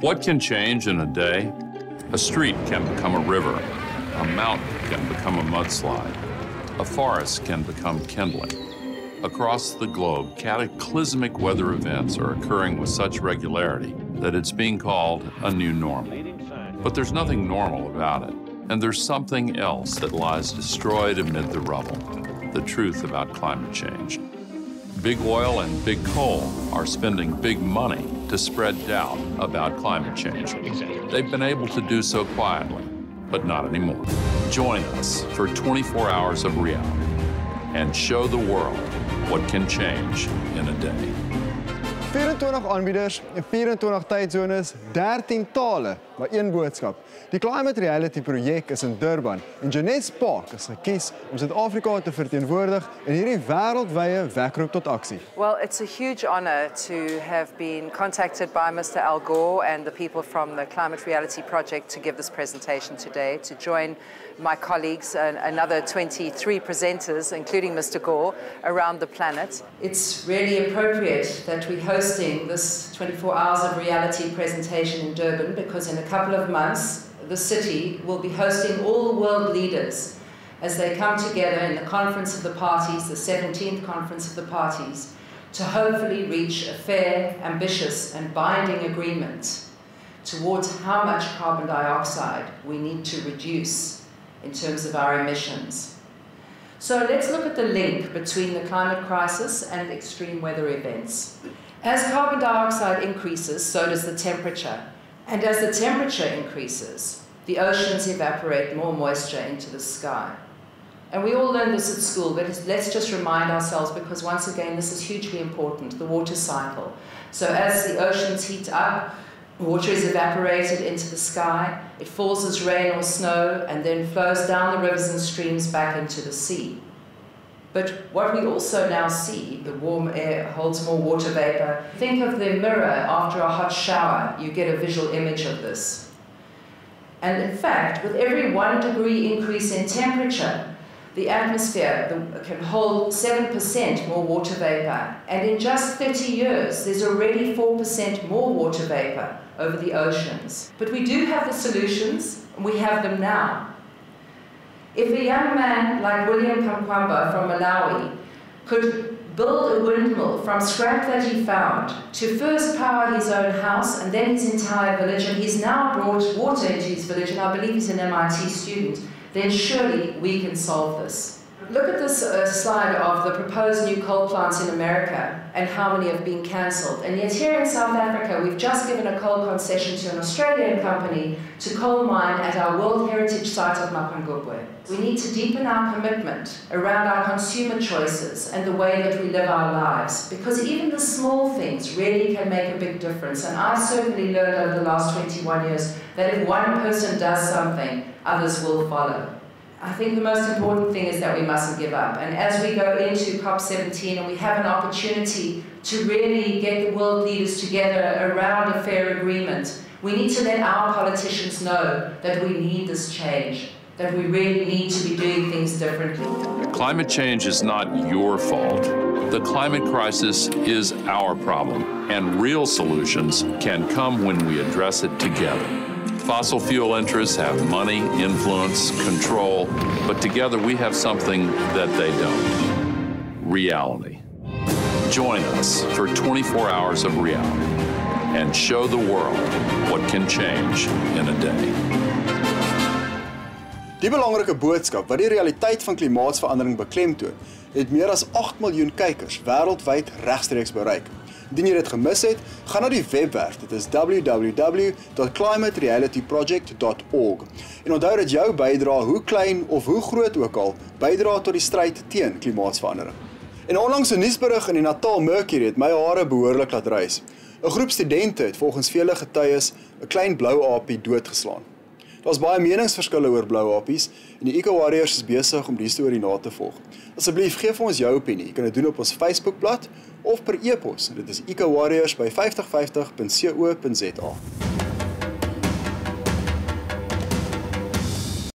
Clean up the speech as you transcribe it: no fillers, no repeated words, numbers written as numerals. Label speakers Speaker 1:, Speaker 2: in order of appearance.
Speaker 1: What can change in a day? A street can become a river. A mountain can become a mudslide. A forest can become kindling. Across the globe, cataclysmic weather events are occurring with such regularity that it's being called a new normal. But there's nothing normal about it, and there's something else that lies destroyed amid the rubble, the truth about climate change. Big oil and big coal are spending big money to spread doubt about climate change. They've been able to do so quietly, but not anymore. Join us for 24 hours of reality and show the world what can change in a day.
Speaker 2: 24 aanbieders en 24 tydzones, 13 tale, maar één boodskap. Die Climate Reality projek is in Durban en Jeanette's Park is gekies om Suid-Afrika te verteenwoordig in hierdie wêreldwye wekroep tot aksie.
Speaker 3: Well, it's a huge honor to have been contacted by Mr. Al Gore and the people from the Climate Reality Project to give this presentation today, to join my colleagues and another 23 presenters, including Mr. Gore, around the planet. It's really appropriate that we're hosting this 24 hours of reality presentation in Durban because in a couple of months, the city will be hosting all the world leaders as they come together in the Conference of the Parties, the 17th Conference of the Parties, to hopefully reach a fair, ambitious and binding agreement towards how much carbon dioxide we need to reduce in terms of our emissions. So let's look at the link between the climate crisis and extreme weather events. As carbon dioxide increases, so does the temperature. And as the temperature increases, the oceans evaporate more moisture into the sky. And we all learned this at school, but let's just remind ourselves, because once again, this is hugely important, the water cycle. So as the oceans heat up, water is evaporated into the sky, it falls as rain or snow, and then flows down the rivers and streams back into the sea. But what we also now see, the warm air holds more water vapor. Think of the mirror after a hot shower, you get a visual image of this. And in fact, with every 1 degree increase in temperature, the atmosphere can hold 7% more water vapor. And in just 30 years, there's already 4% more water vapor over the oceans. But we do have the solutions, and we have them now. If a young man like William Kamkwamba from Malawi could build a windmill from scrap that he found to first power his own house and then his entire village, and he's now brought water into his village, and I believe he's an MIT student, then surely we can solve this. Look at this slide of the proposed new coal plants in America and how many have been cancelled. And yet here in South Africa, we've just given a coal concession to an Australian company to coal mine at our World Heritage Site of Mapangubwe. We need to deepen our commitment around our consumer choices and the way that we live our lives, because even the small things really can make a big difference. And I've certainly learned over the last 21 years that if one person does something, others will follow. I think the most important thing is that we mustn't give up. And as we go into COP17 and we have an opportunity to really get the world leaders together around a fair agreement, we need to let our politicians know that we need this change, that we really need to be doing things differently.
Speaker 1: Climate change is not your fault. The climate crisis is our problem, and real solutions can come when we address it together. Fossil fuel interests have money, influence, control, but together we have something that they don't. Reality. Join us for 24 hours of reality and show the world what can change in a day.
Speaker 2: Die belangrike boodskap wat die realiteit van klimaatsverandering beklemtoon, het meer as 8 miljoen kykers wêreldwyd regstreeks bereik. Indien jy dit gemis het, gaan na die webwerf. Dit is www.climaterealityproject.org. En onthou dat jou bydrae, hoe klein of hoe groot ook al, bydra tot die stryd teen klimaatsverandering. En onlangs 'n nuusberig in die Natal Mercury het my hare behoorlik laat rys. 'n Groep studente het volgens vele getuies 'n klein blou aapie doodgeslaan. Daar's baie meningsverskille oor blou apies en die Eco-Warriors is besig om die storie na te volg. Asseblief gee vir ons jou opinie. Jy kan dit doen op ons Facebookblad of per e-pos. Dit is ecowarriors@5050.co.za.